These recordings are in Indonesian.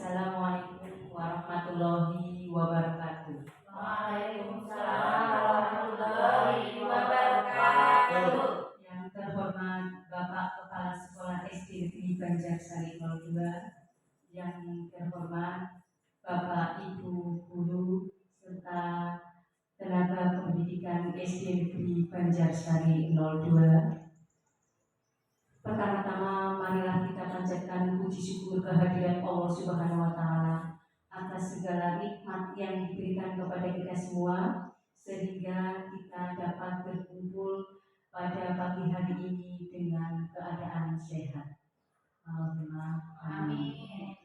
Assalamualaikum warahmatullahi wabarakatuh. Waalaikumsalam warahmatullahi wabarakatuh. Yang terhormat Bapak Kepala Sekolah SD Negeri Banjarsari 02, yang terhormat Bapak Ibu Guru serta tenaga pendidikan SD Negeri Banjarsari 02. Pertama-tama marilah kita panjatkan puji syukur kehadiran Allah Subhanahu wa Ta'ala atas segala nikmat yang diberikan kepada kita semua, sehingga kita dapat berkumpul pada pagi hari ini dengan keadaan sehat. Allahumma amin.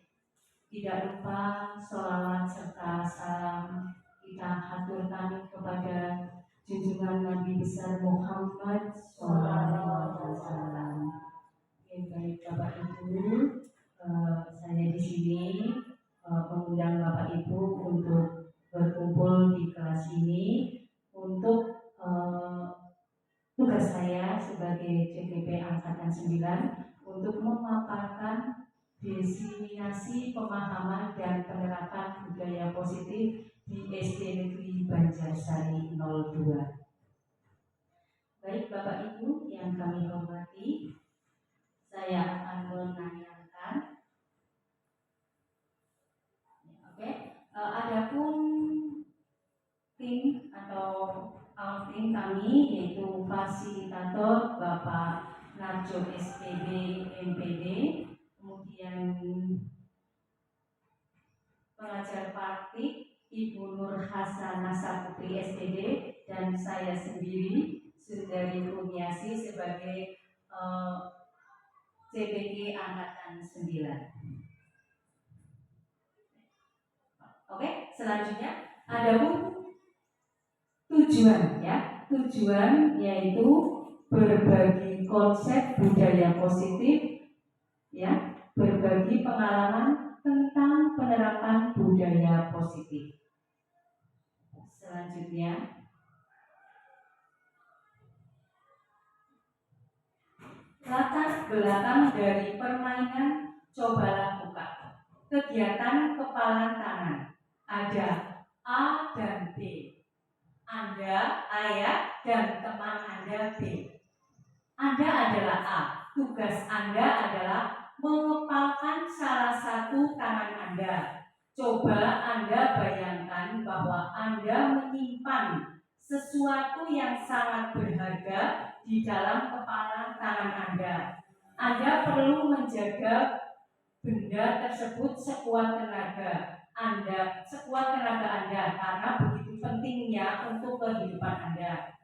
Tidak lupa sholawat serta salam kita haturkan kepada junjungan Nabi besar Muhammad SAW. Baik Bapak Ibu, saya di sini mengundang Bapak Ibu untuk berkumpul di kelas ini untuk tugas saya sebagai CGP Angkatan 9 untuk memaparkan diseminasi pemahaman dan penerapan budaya positif di SD Negeri Banjarsari 02. Baik Bapak Ibu yang kami hormati, saya akan menanyakan, adapun tim atau tim kami yaitu fasilitator Bapak Narjo SPB MPD, kemudian pengajar praktik Ibu Nur Hasanah Saputri SPD, dan saya sendiri Sundari Rumiasi sebagai CPG Angkatan 9. Oke, selanjutnya ada tujuan ya. Tujuan yaitu berbagi konsep budaya positif ya, berbagi pengalaman tentang penerapan budaya positif. Selanjutnya latar belakang dari permainan cobalah buka. Kegiatan kepalan tangan. Ada A dan B. Anda, ayah, dan teman Anda B. Anda adalah A. Tugas Anda adalah mengepalkan salah satu tangan Anda. Coba Anda bayangkan bahwa Anda menyimpan sesuatu yang sangat berharga di dalam kepala tangan Anda. Anda perlu menjaga benda tersebut sekuat tenaga Anda, karena begitu pentingnya untuk kehidupan Anda.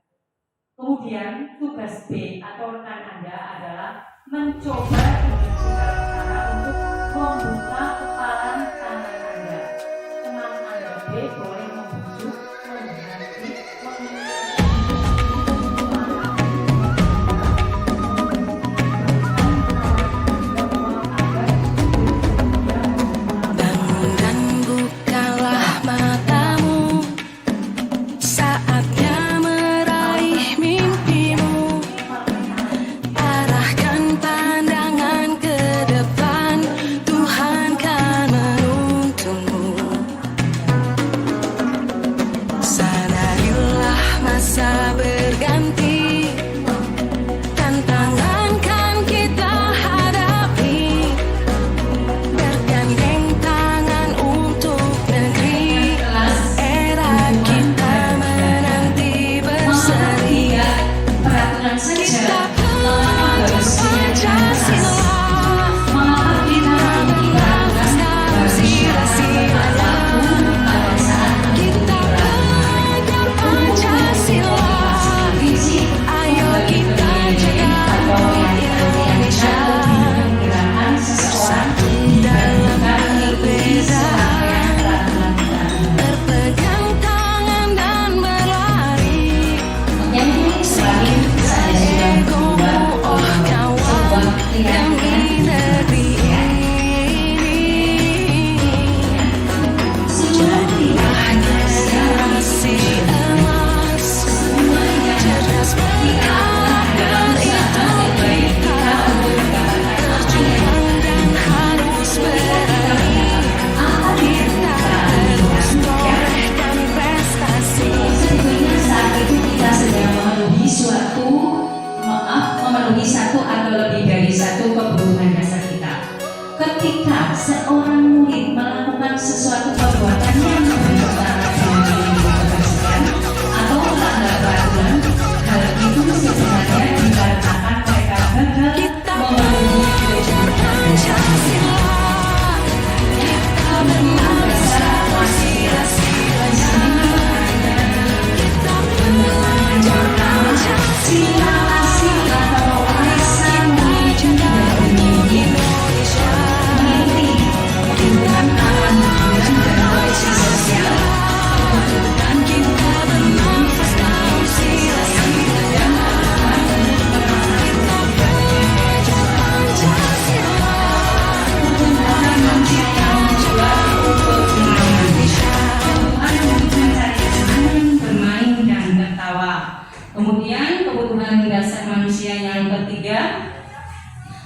Kemudian tugas B atau rekan Anda adalah mencoba dengan segala cara untuk membuka kepalan tangan Anda. Teman Anda B boleh membujuk, menghati, Arahkan pandangan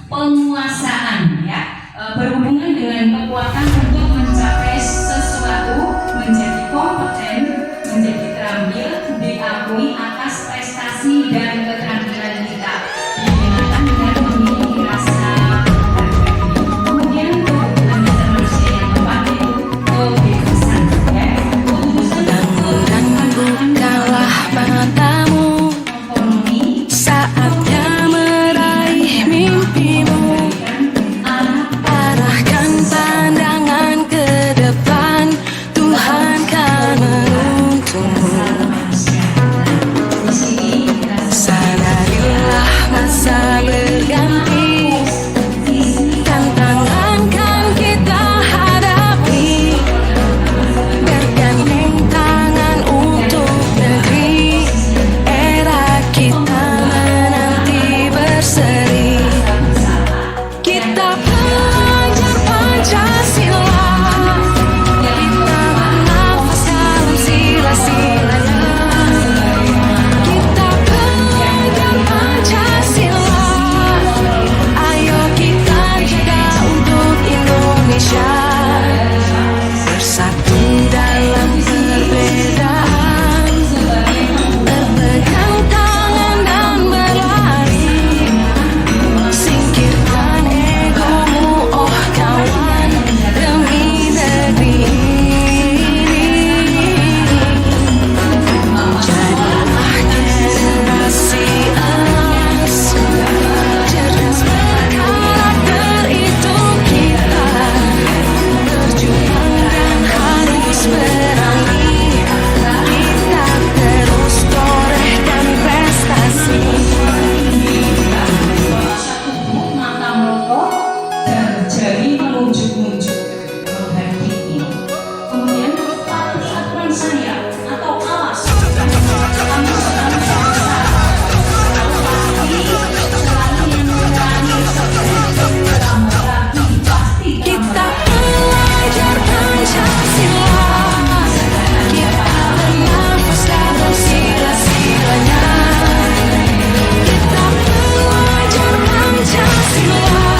penguasaan ya, berhubungan dengan kekuatan untuk mencapai sesuatu, menjadi kompeten, menjadi terampil, diakui atas prestasi dan keterampilan kita, digunakan dengan memiliki rasa harga diri. Kemudian kebutuhan dasar manusia yang keempat yaitu kebebasan ya, keputusan Dan bukalah matamu, otonomi, saatnya meraih mimpimu. Arahkan pandangan ke depan, Tuhan kan menuntunmu. di sini Sadarilah masa berganti, tantangan kan kita hadapi. Bergandeng tangan untuk negeri, era kita menanti berseri. Kita belajar Pancasila, kita bernafas dalam sila-silanya. Kita belajar Pancasila, ayo kita jaga untuk Indonesia. Bersatu dalam perbedaan, berpegang tangan dan berlari. Singkirkan egomu, oh kawan, demi negeri ini. Jadilah generasi emas, cerdas berkarakter itu kita. Berjuang dan harus berani, kita terus torehkan prestasi. tubuh mata melotot dan jari menunjuk-nunjuk menghadiri. Kemudian patuhi aturan saya atau awas, kamu sedang berusaha. Pasti selalu mengurangi stres. Kamu lagi pasti Kita belajar Pancasila, kita bernafas dalam sila-silanya. Kita belajar Pancasila,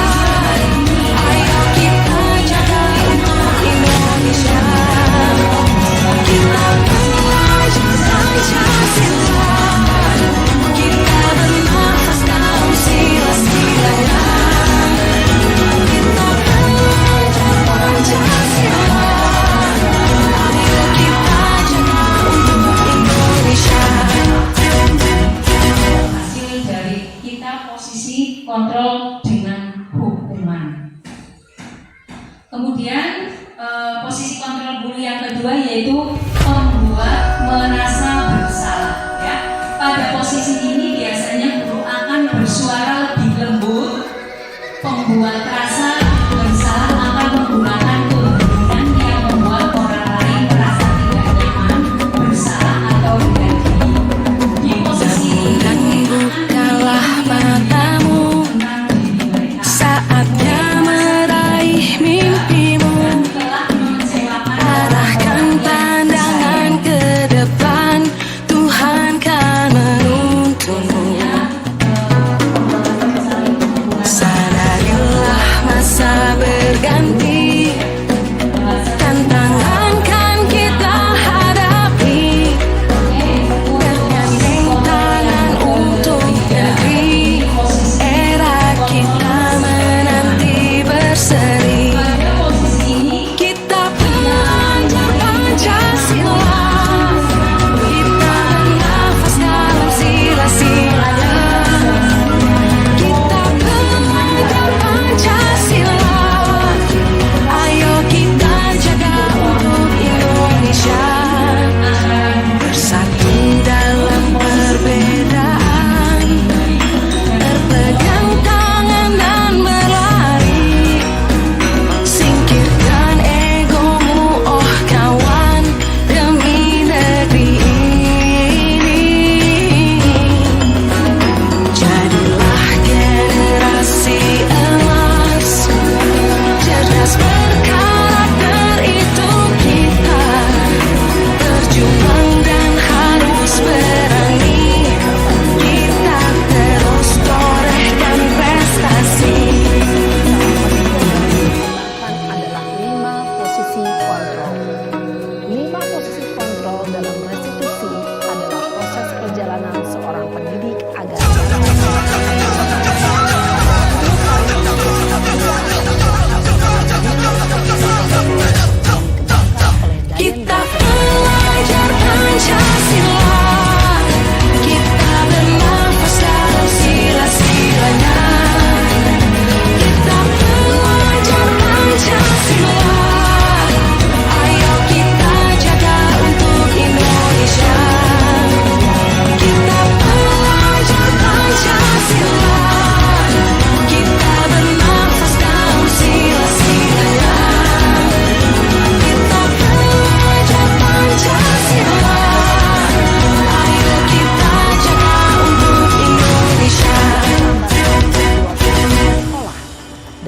ayo kita jaga untuk Indonesia. Kita belajar Pancasila, kita bernafas dalam sila-silanya. Kita belajar Pancasila, ayo kita jaga untuk Indonesia. hasil dari kita posisi kontrol dengan hukuman. Kemudian posisi kontrol guru yang kedua yaitu membuat merasa bersalah ya. Pada posisi ini biasanya guru akan bersuara lebih lembut, membuat rasa bersalah akan menggunakan kebenaran yang membuat orang lain merasa tidak nyaman, bersalah atau digadili. Di posisi ini Dan bukalah matamu, saatnya meraih mimpimu. Arahkan pandangan ke depan, Tuhan kan menuntunmu. Sadarilah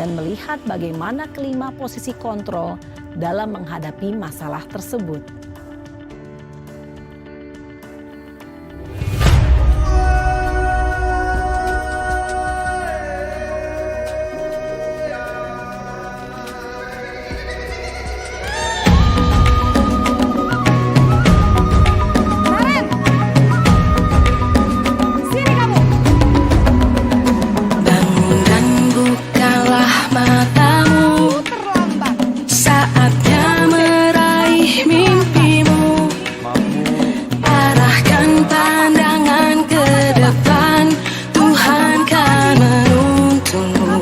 dan melihat bagaimana kelima posisi kontrol dalam menghadapi masalah tersebut. Bangun dan bukalah matamu, saatnya meraih mimpimu. Arahkan pandangan ke depan, Tuhan kan menuntunmu.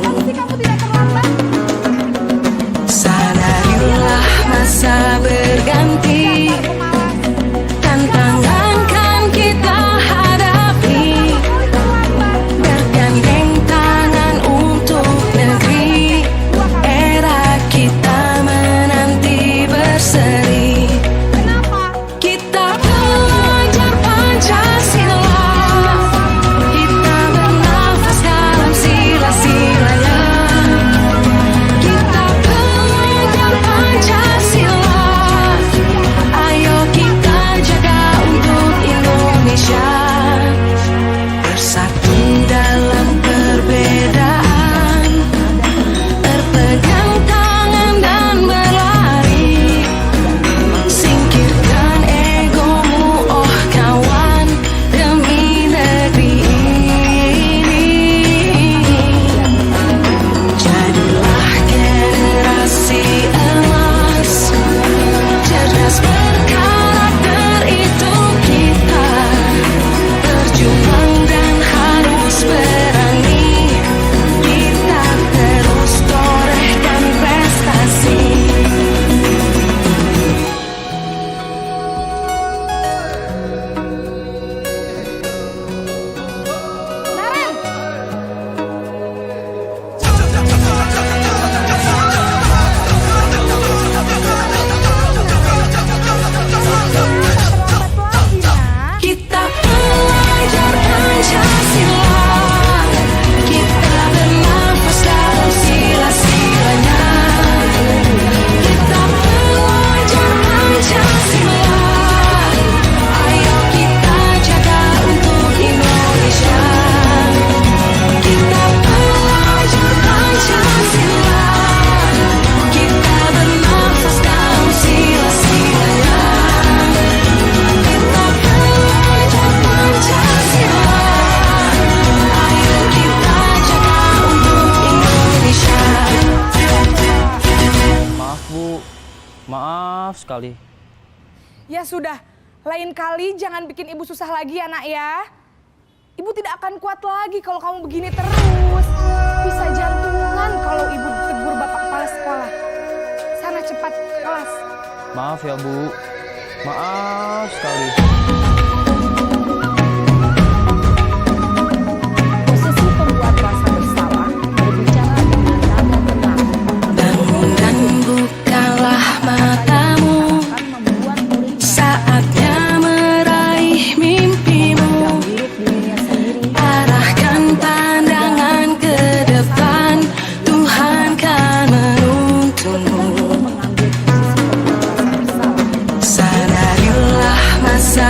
Sadarilah masa berganti, tantangan kan kita hadapi. Bergandeng tangan untuk negeri, era kita menanti berseri. Kita belajar Pancasila, kita bernafas dalam sila-silanya. Kita belajar Pancasila, ayo kita jaga untuk Indonesia. Bersatu dalam perbedaan, berpegang tangan dan berlari. Singkirkan egomu, oh kawan, demi negeri ini. Jadilah generasi emas, cerdas berkarakter itu kita. Berjuang dan harus berani, kita terus torehkan prestasi. Kita belajar Pancasila, kita bernafas dalam sila-silanya. Kita belajar Pancasila, ayo kita jaga untuk Indonesia. Kita belajar Pancasila, kita bernafas dalam sila-silanya. Kita belajar Pancasila, ayo kita jaga untuk Indonesia. Maaf Bu, maaf sekali. Ya sudah, lain kali jangan bikin ibu susah lagi ya nak ya. Ibu tidak akan kuat lagi kalau kamu begini terus. Bisa jantungan kalau ibu tegur bapak kepala sekolah. Sana cepat ke kelas. Maaf ya Bu, maaf sekali. Posisi pembuat rasa bersalah berbicara dengan nada tenang. Bangun dan bukalah matamu, Akan membuat murid saatnya meraih mimpimu. mirip dirinya sendiri. Arahkan pandangan ke depan, Tuhan kan menuntunmu. Mengambil posisi pembuat rasa bersalah. Sadarilah masa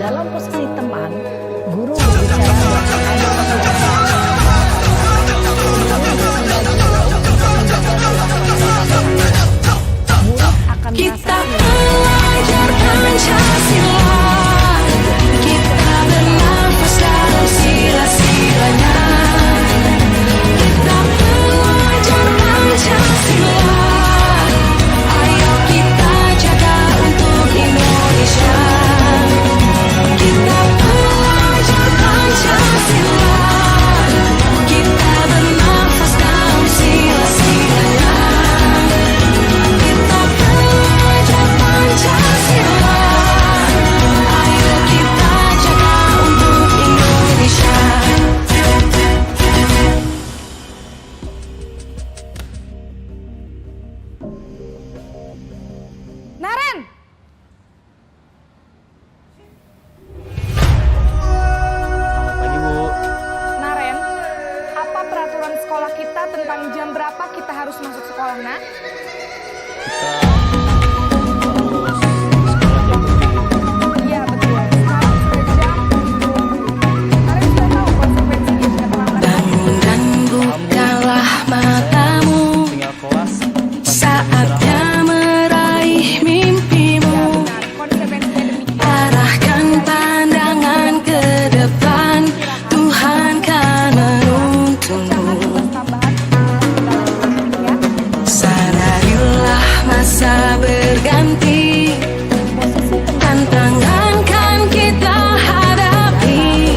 Dalam posisi teman, guru berbicara dengan adil murid akan Kita merasa belajar Pancasila, kita bernafas dalam sila-silanya. Kita belajar Pancasila, ayo kita jaga untuk Indonesia. Kita belajar Pancasila, kita bernafas dalam sila-silanya. Kita belajar Pancasila, ayo kita jaga untuk Indonesia. Naren, Selamat pagi, Bu. Naren, apa peraturan sekolah kita tentang jam berapa kita harus masuk sekolah, nak? Kita harus sekolah jam 7. Iya betul. Sekarang sudah jam 7. Naren sudah tahu konsekuensinya jika terlambat. Bangun dan bukalah matamu, Tinggal kelas. saatnya meraih Ya mimpimu. benar, konsekuensinya demikian. Arahkan pandangan ke depan, Tuhan kan menuntunmu. Tugas tambahan ya. Sadarilah masa berganti, tantangan kan kita hadapi.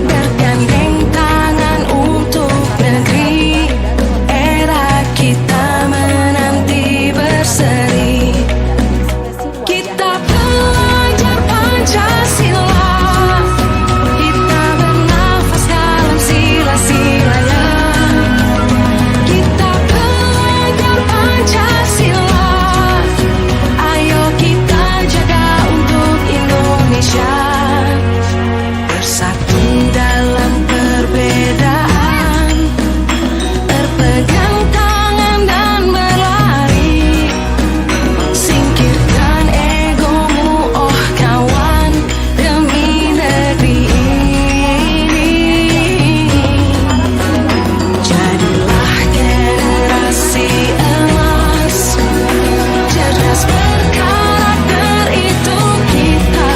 Bergandeng tangan untuk negeri, era kita menanti berseri. Kita belajar Pancasila, kita bernafas dalam sila-silanya. Kita belajar Pancasila, ayo kita jaga untuk Indonesia. Bersatu dalam perbedaan, berpegang tangan dan berlari. Singkirkan egomu, oh kawan, demi negeri ini. Jadilah generasi emas, cerdas berkarakter itu kita.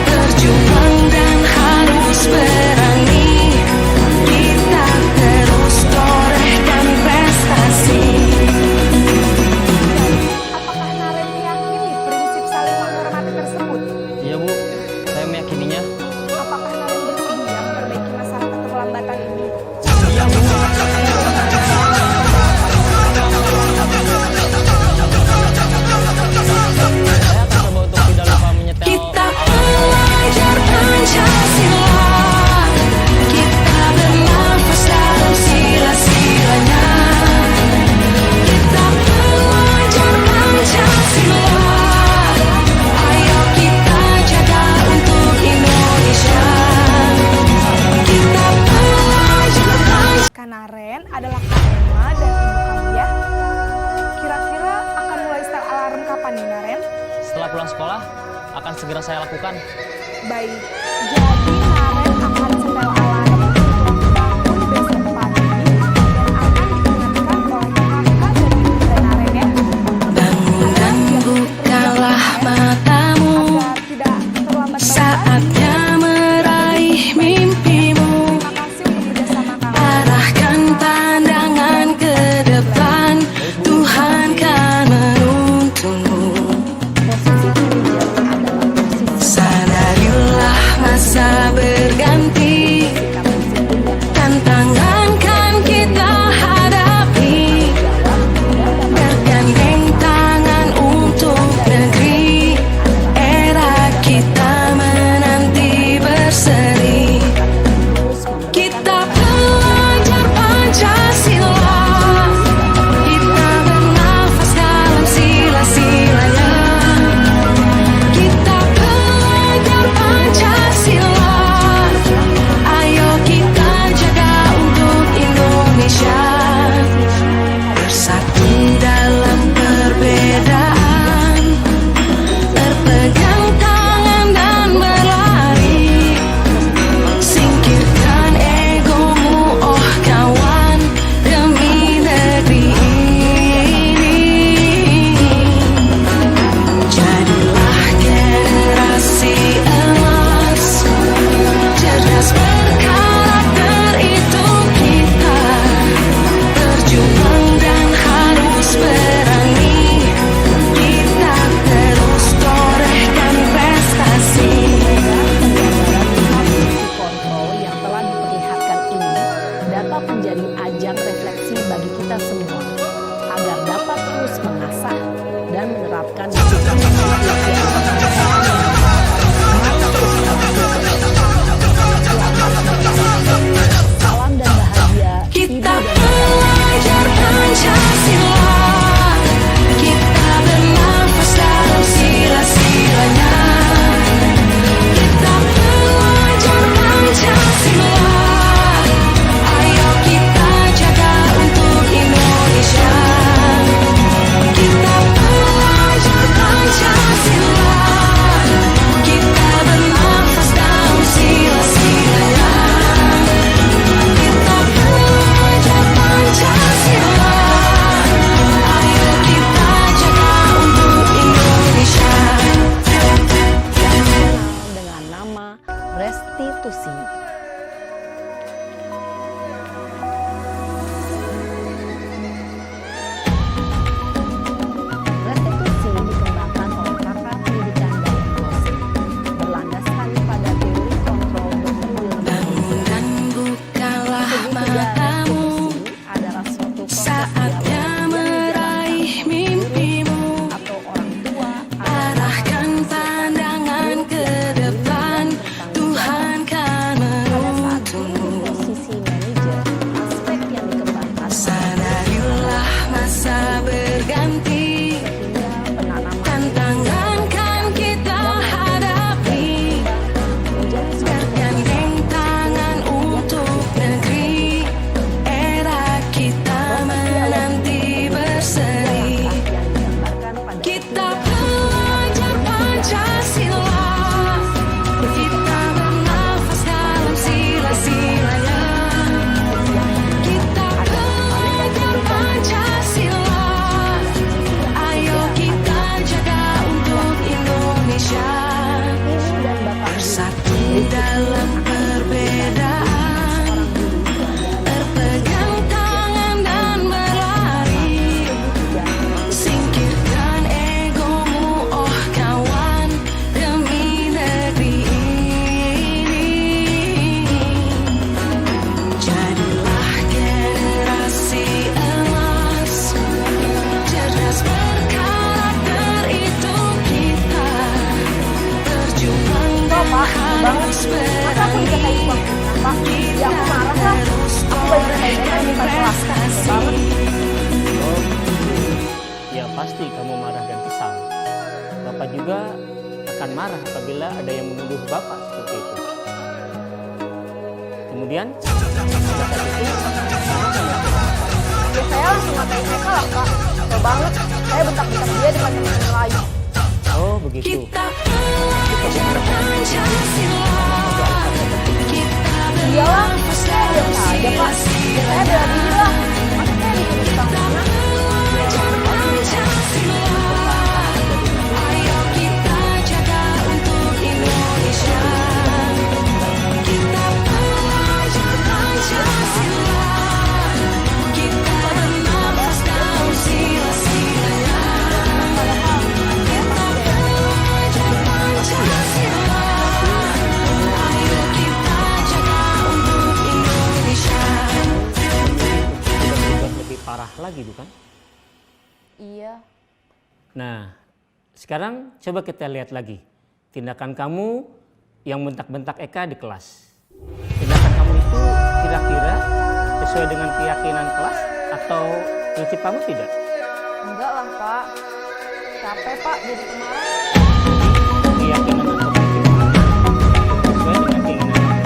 Berjuang dan harus berani, kita terus torehkan prestasi. Apakah Naren meyakini prinsip saling menghormati tersebut? Iya, Bu. Saya meyakininya. Apakah Naren bersedia memperbaiki masalah keterlambatan ini? Saya akan coba untuk tidak lupa menyetel. Kita belajar Pancasila, kita bernafas dalam sila-silanya. Kita belajar Pancasila, ayo kita jaga untuk Indonesia. Kita belajar Pancasila. Kak Naren adalah Kak Emma dan ibu kamu ya. Kira-kira akan mulai start alarm kapan nih Naren? Setelah pulang sekolah, akan segera saya lakukan. Baik, jadi Naren akan setel alarm untuk bangun besok pagi dan akan diingatkan oleh kakak dan ibu Naren ya. Bangun dan bukalah matamu, Agar tidak terlambat banget. saatnya meraih mimpimu. Terima kasih untuk kerjasama kamu. Arahkan pandangan ke depan, Tuhan kan menuntunmu. posisi manajer adalah posisi Sadarilah masa ber restitusi. Restitusi dikembangkan oleh pakar pendidikan dan ekonomi, berlandaskan pada teori kontrol bermobil. Bangun bukalah matamu, Adalah suatu proses saatnya dialog meraih mimpimu. atau orang tua Arahkan pandangan ke depan, Tuhan kan menuntunmu. posisi manajer, aspek yang dikembangkan Sadarilah masa berganti, sehingga penanaman tantangan kan kita hadapi. Bergandeng tangan untuk negeri, era kita menanti berseri. yang digambarkan pada Kita belajar Pancasila, kita bernafas dalam sila-silanya. Kita belajar Pancasila, ayo kita jaga untuk Indonesia. Bersatu dalam perbedaan, berpegang tangan dan berlari. Singkirkan egomu, oh kawan, demi negeri ini. Jadilah generasi emas, cerdas berkarakter itu kita. Berjuang dan harus berani. Kita terus berprestasi. Ya pasti kamu marah dan kesal. Bapak juga akan marah apabila ada yang menuduh Bapak seperti itu. Kemudian, Ya saya langsung ngatain mereka lah kak. Kesel banget. Saya bentak-bentak dia depan teman-teman lain. oh begitu. Kita belajar Pancasila, kita Iyalah, bernafas saya dalam biasa aja kak. Saya bela diri lah. Maksudnya ditulis tangan. belajar Pancasila. Ayo kita jaga untuk Indonesia. Kita belajar Pancasila, kita bernafas dalam sila-silanya. Kita belajar Pancasila, ayo kita jaga untuk Indonesia. Sudah lebih parah lagi bukan? Iya. Nah, sekarang coba kita lihat lagi tindakan kamu yang bentak-bentak Eka di kelas. Tindakan kamu itu kira-kira sesuai dengan keyakinan kelas atau prinsip kamu tidak? Enggak lah kak. Capek pak jadi pemarah. Keyakinan atau prinsip kamu sesuai dengan keinginan.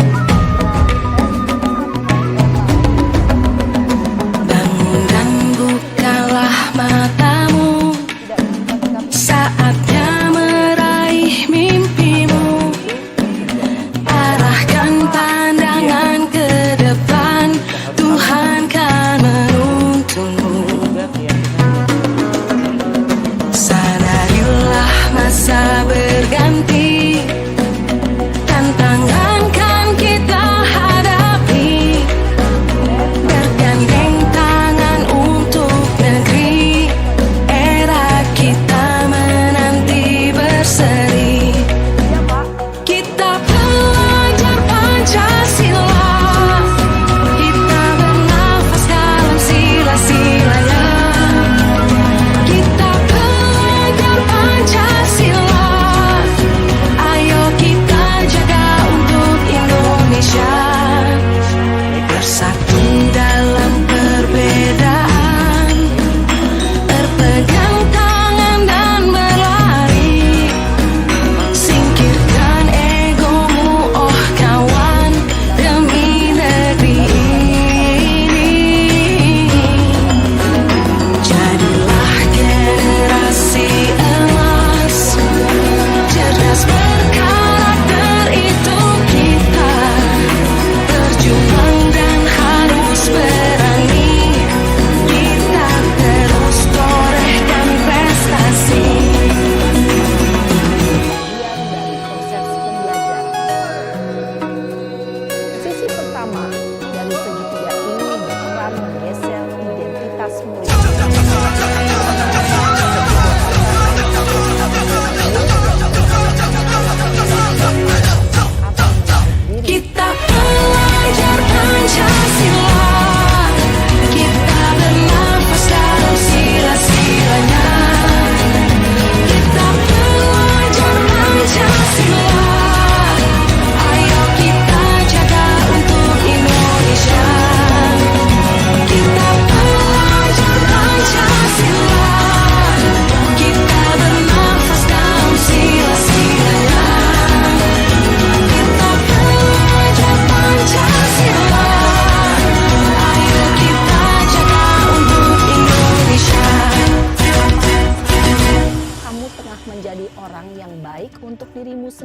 Bangun dan bukalah matamu, saatnya meraih mimpimu. Arahkan pandangan ke depan, Tuhan kan menuntunmu. Juga keyakinan. Sadarilah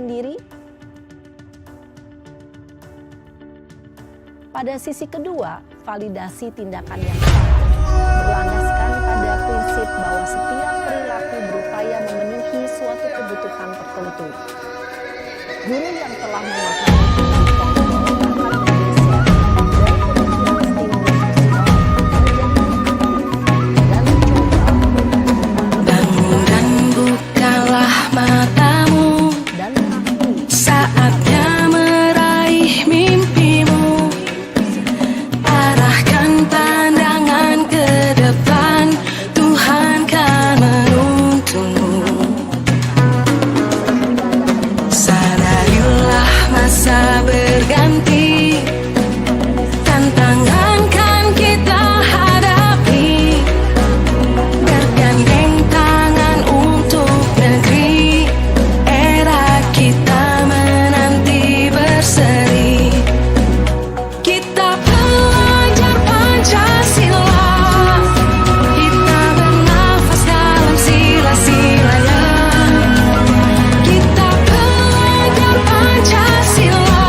sendiri? Pada sisi kedua, validasi tindakan yang salah berlandaskan pada prinsip bahwa setiap perilaku berupaya memenuhi suatu kebutuhan tertentu. Guru yang telah memahami akan bergeser dari kebutuhan stimulus sosial menjadi dan mencoba Bangun dan bukalah matamu, dan mengakui saatnya meraih mimpimu. Arahkan pandangan ke depan, Tuhan kan menuntunmu. Sadarilah masa berganti, tantangan kan kita hadapi. Bergandeng tangan untuk negeri, era kita menanti berseri. Kita pelajar Pancasila, kita bernafas dalam sila-silanya. Kita pelajar Pancasila,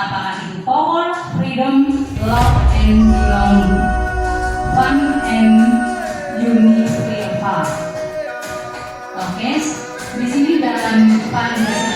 apakah itu power, freedom, love, and belonging, fun, and unique feel. Oke, di sini dalam validasi